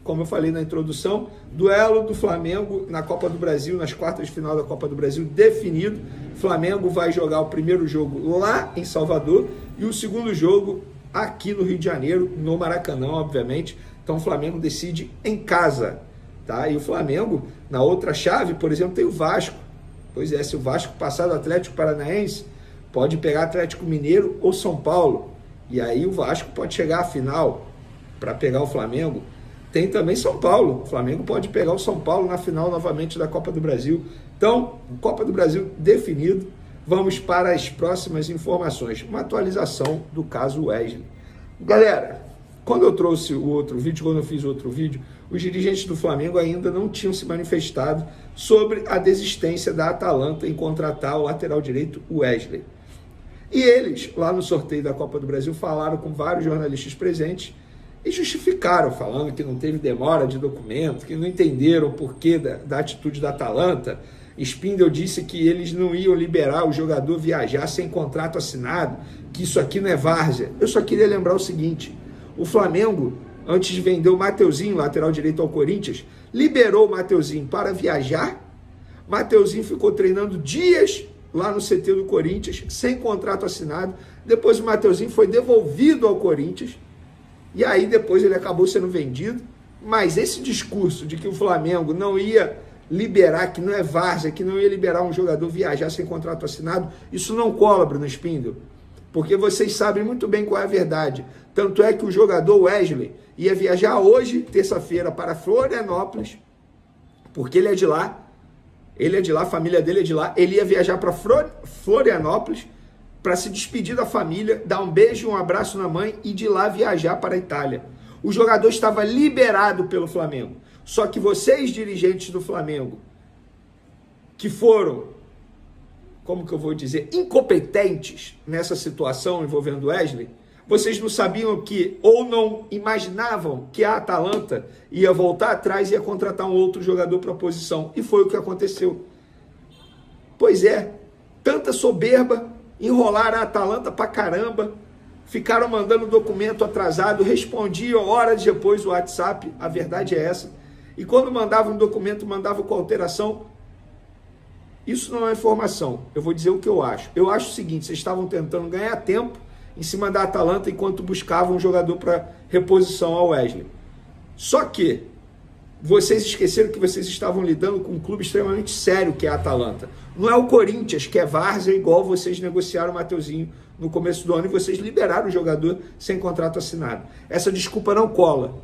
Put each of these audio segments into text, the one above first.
como eu falei na introdução, duelo do Flamengo na Copa do Brasil, nas quartas de final da Copa do Brasil, definido. O Flamengo vai jogar o primeiro jogo lá em Salvador e o segundo jogo aqui no Rio de Janeiro, no Maracanã, obviamente. Então o Flamengo decide em casa, tá? E o Flamengo, na outra chave, por exemplo, tem o Vasco. Pois é, se o Vasco passar do Atlético Paranaense, pode pegar Atlético Mineiro ou São Paulo. E aí o Vasco pode chegar à final para pegar o Flamengo. Tem também São Paulo. O Flamengo pode pegar o São Paulo na final novamente da Copa do Brasil. Então, Copa do Brasil definido. Vamos para as próximas informações. Uma atualização do caso Wesley. Galera, quando eu trouxe o outro vídeo, quando eu fiz o outro vídeo, os dirigentes do Flamengo ainda não tinham se manifestado sobre a desistência da Atalanta em contratar o lateral direito Wesley. E eles, lá no sorteio da Copa do Brasil, falaram com vários jornalistas presentes e justificaram, falando que não teve demora de documento, que não entenderam o porquê da atitude da Atalanta. Spindel disse que eles não iam liberar o jogador viajar sem contrato assinado, que isso aqui não é várzea. Eu só queria lembrar o seguinte: o Flamengo, antes de vender o Mateuzinho, lateral direito ao Corinthians, liberou o Mateuzinho para viajar. Mateuzinho ficou treinando dias lá no CT do Corinthians, sem contrato assinado. Depois o Mateuzinho foi devolvido ao Corinthians. E aí depois ele acabou sendo vendido. Mas esse discurso de que o Flamengo não ia liberar, que não é várzea, que não ia liberar um jogador viajar sem contrato assinado, isso não cola, Bruno Spindel. Porque vocês sabem muito bem qual é a verdade. Tanto é que o jogador Wesley ia viajar hoje, terça-feira, para Florianópolis, porque ele é de lá, a família dele é de lá. Ele ia viajar para Florianópolis para se despedir da família, dar um beijo, um abraço na mãe e de lá viajar para a Itália. O jogador estava liberado pelo Flamengo. Só que vocês, dirigentes do Flamengo, que foram, como que eu vou dizer, incompetentes nessa situação envolvendo Wesley, vocês não sabiam que, ou não imaginavam que a Atalanta ia voltar atrás e ia contratar um outro jogador para a posição. E foi o que aconteceu. Pois é, tanta soberba, enrolaram a Atalanta pra caramba, ficaram mandando documento atrasado, respondiam horas depois o WhatsApp, a verdade é essa. E quando mandavam um documento, mandavam com alteração. Isso não é informação, eu vou dizer o que eu acho. Eu acho o seguinte: vocês estavam tentando ganhar tempo em cima da Atalanta enquanto buscavam um jogador para reposição ao Wesley. Só que vocês esqueceram que vocês estavam lidando com um clube extremamente sério, que é a Atalanta. Não é o Corinthians, que é várzea, igual vocês negociaram o Mateuzinho no começo do ano e vocês liberaram o jogador sem contrato assinado. Essa desculpa não cola.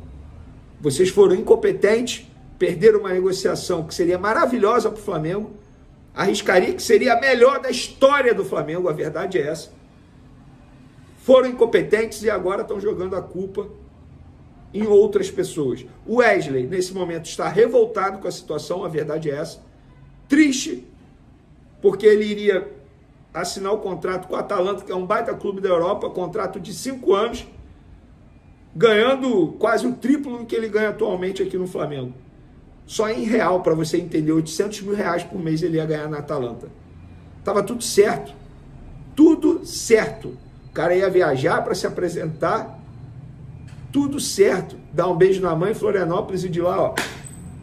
Vocês foram incompetentes, perderam uma negociação que seria maravilhosa para o Flamengo, arriscaria que seria a melhor da história do Flamengo, a verdade é essa. Foram incompetentes e agora estão jogando a culpa em outras pessoas. O Wesley, nesse momento, está revoltado com a situação, a verdade é essa. Triste, porque ele iria assinar o contrato com o Atalanta, que é um baita clube da Europa, contrato de 5 anos, ganhando quase o triplo do que ele ganha atualmente aqui no Flamengo. Só em real, para você entender, 800 mil reais por mês ele ia ganhar na Atalanta. Tava tudo certo. Tudo certo. O cara ia viajar para se apresentar, tudo certo. Dar um beijo na mãe em Florianópolis e de lá, ó,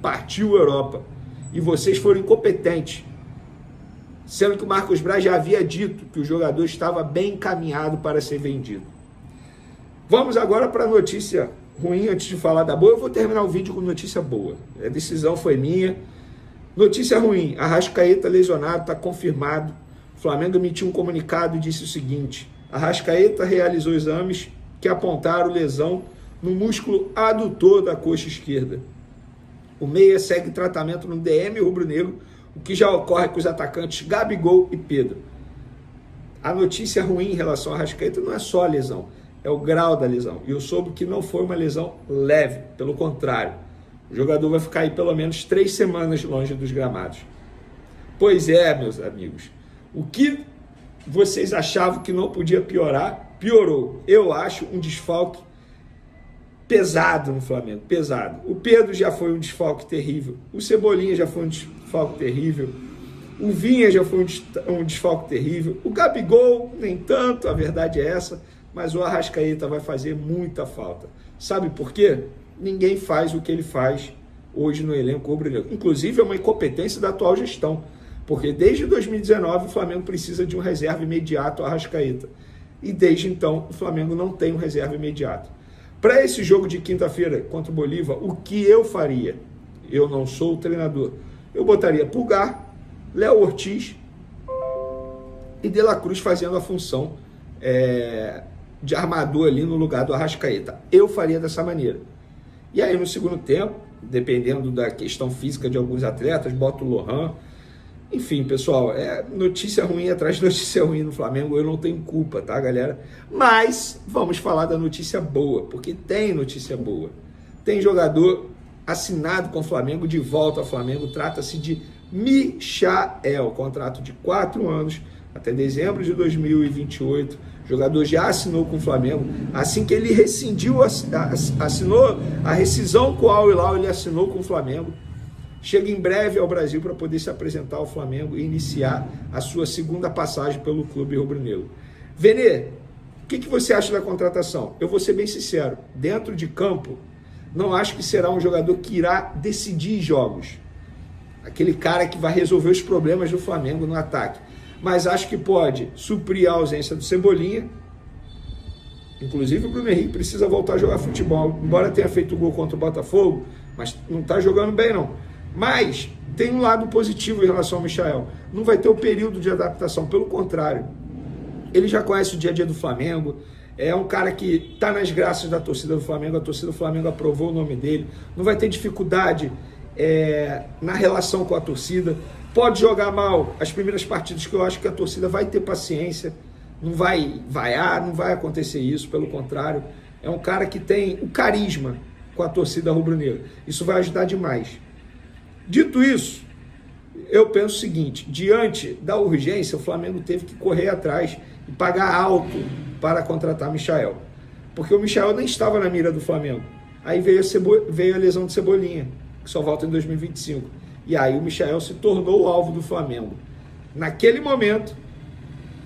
partiu a Europa. E vocês foram incompetentes. Sendo que o Marcos Braz já havia dito que o jogador estava bem encaminhado para ser vendido. Vamos agora para a notícia ruim. Antes de falar da boa, eu vou terminar o vídeo com notícia boa. A decisão foi minha. Notícia ruim: Arrascaeta lesionado, está confirmado. O Flamengo emitiu um comunicado e disse o seguinte: Arrascaeta realizou exames que apontaram lesão no músculo adutor da coxa esquerda. O meia segue tratamento no DM rubro-negro, o que já ocorre com os atacantes Gabigol e Pedro. A notícia ruim em relação a Arrascaeta não é só a lesão, é o grau da lesão. E eu soube que não foi uma lesão leve, pelo contrário. O jogador vai ficar aí pelo menos 3 semanas longe dos gramados. Pois é, meus amigos, o que vocês achavam que não podia piorar, piorou. Eu acho um desfalque pesado no Flamengo, pesado. O Pedro já foi um desfalque terrível, o Cebolinha já foi um desfalque terrível, o Vinha já foi um desfalque terrível, o Gabigol nem tanto, a verdade é essa, mas o Arrascaeta vai fazer muita falta. Sabe por quê? ninguém faz o que ele faz hoje no elenco rubro-negro. Inclusive, é uma incompetência da atual gestão, porque desde 2019 o Flamengo precisa de um reserva imediato, Arrascaeta. E desde então o Flamengo não tem um reserva imediato. Para esse jogo de quinta-feira contra o Bolívar, o que eu faria? Eu não sou o treinador. Eu botaria Pulgar, Léo Ortiz e De La Cruz fazendo a função de armador ali no lugar do Arrascaeta. Eu faria dessa maneira. E aí no segundo tempo, dependendo da questão física de alguns atletas, bota o Lohan. Enfim, pessoal, é notícia ruim atrás de notícia ruim no Flamengo. Eu não tenho culpa, tá, galera? Mas vamos falar da notícia boa, porque tem notícia boa. Tem jogador assinado com o Flamengo, de volta ao Flamengo. Trata-se de Michael, contrato de 4 anos, até dezembro de 2028. O jogador já assinou com o Flamengo. Assim que ele rescindiu, assinou a rescisão com o Al Hilal, ele assinou com o Flamengo. Chega em breve ao Brasil para poder se apresentar ao Flamengo e iniciar a sua segunda passagem pelo clube rubro-negro. Venê, o que você acha da contratação? Eu vou ser bem sincero, dentro de campo, não acho que será um jogador que irá decidir jogos. Aquele cara que vai resolver os problemas do Flamengo no ataque. Mas acho que pode suprir a ausência do Cebolinha. Inclusive o Bruno Henrique precisa voltar a jogar futebol. Embora tenha feito gol contra o Botafogo, mas não está jogando bem não. Mas tem um lado positivo em relação ao Michael. Não vai ter o período de adaptação, pelo contrário. Ele já conhece o dia a dia do Flamengo. É um cara que está nas graças da torcida do Flamengo. A torcida do Flamengo aprovou o nome dele. Não vai ter dificuldade na relação com a torcida. Pode jogar mal as primeiras partidas, que eu acho que a torcida vai ter paciência. Não vai vaiar, não vai acontecer isso. Pelo contrário, é um cara que tem o carisma com a torcida rubro-negra. Isso vai ajudar demais. Dito isso, eu penso o seguinte: diante da urgência, o Flamengo teve que correr atrás e pagar alto para contratar Michael. Porque o Michael nem estava na mira do Flamengo. Aí veio a lesão de Cebolinha, que só volta em 2025. E aí o Michael se tornou o alvo do Flamengo. Naquele momento,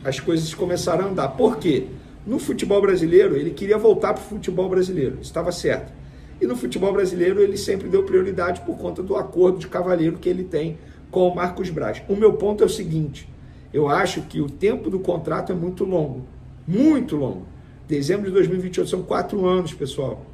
as coisas começaram a andar. Por quê? No futebol brasileiro, ele queria voltar para o futebol brasileiro. Estava certo. E no futebol brasileiro ele sempre deu prioridade por conta do acordo de cavalheiro que ele tem com o Marcos Braz. O meu ponto é o seguinte: eu acho que o tempo do contrato é muito longo. Muito longo. Dezembro de 2028 são 4 anos, pessoal.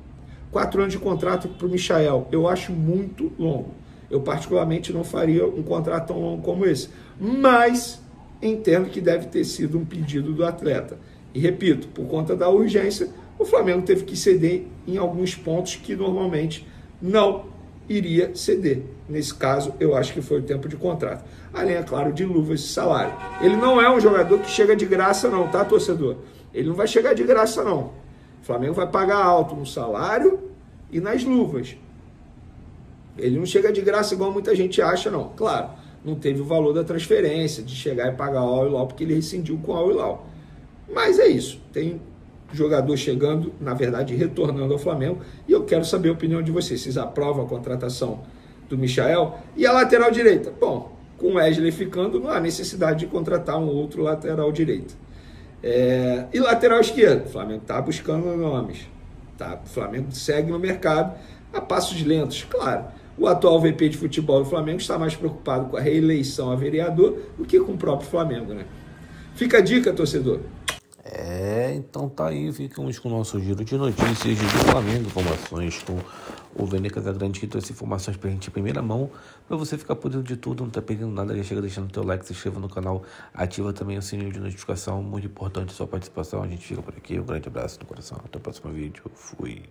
4 anos de contrato para o Michael. Eu acho muito longo. Eu particularmente não faria um contrato tão longo como esse. Mas entendo que deve ter sido um pedido do atleta. E repito, por conta da urgência, o Flamengo teve que ceder em alguns pontos que normalmente não iria ceder. Nesse caso, eu acho que foi o tempo de contrato. Além, é claro, de luvas de salário. Ele não é um jogador que chega de graça não, tá, torcedor? Ele não vai chegar de graça não. O Flamengo vai pagar alto no salário e nas luvas. Ele não chega de graça igual muita gente acha não. Claro, não teve o valor da transferência, de chegar e pagar o Al Hilal, porque ele rescindiu com o Al Hilal. Mas é isso, tem jogador chegando, na verdade, retornando ao Flamengo, e eu quero saber a opinião de vocês. Vocês aprovam a contratação do Michael? E a lateral direita? Bom, com o Wesley ficando, não há necessidade de contratar um outro lateral direito. E lateral esquerdo? O Flamengo está buscando nomes. Tá? O Flamengo segue no mercado a passos lentos, claro. O atual VP de futebol do Flamengo está mais preocupado com a reeleição a vereador do que com o próprio Flamengo, né? Fica a dica, torcedor. Então tá aí, ficamos com o nosso giro de notícias do Flamengo, informações com o Veneca da Grande, que trouxe informações pra gente em primeira mão, pra você ficar por dentro de tudo, não tá perdendo nada, já chega deixando o teu like, se inscreva no canal, ativa também o sininho de notificação, muito importante a sua participação, a gente fica por aqui, um grande abraço no coração, até o próximo vídeo, fui!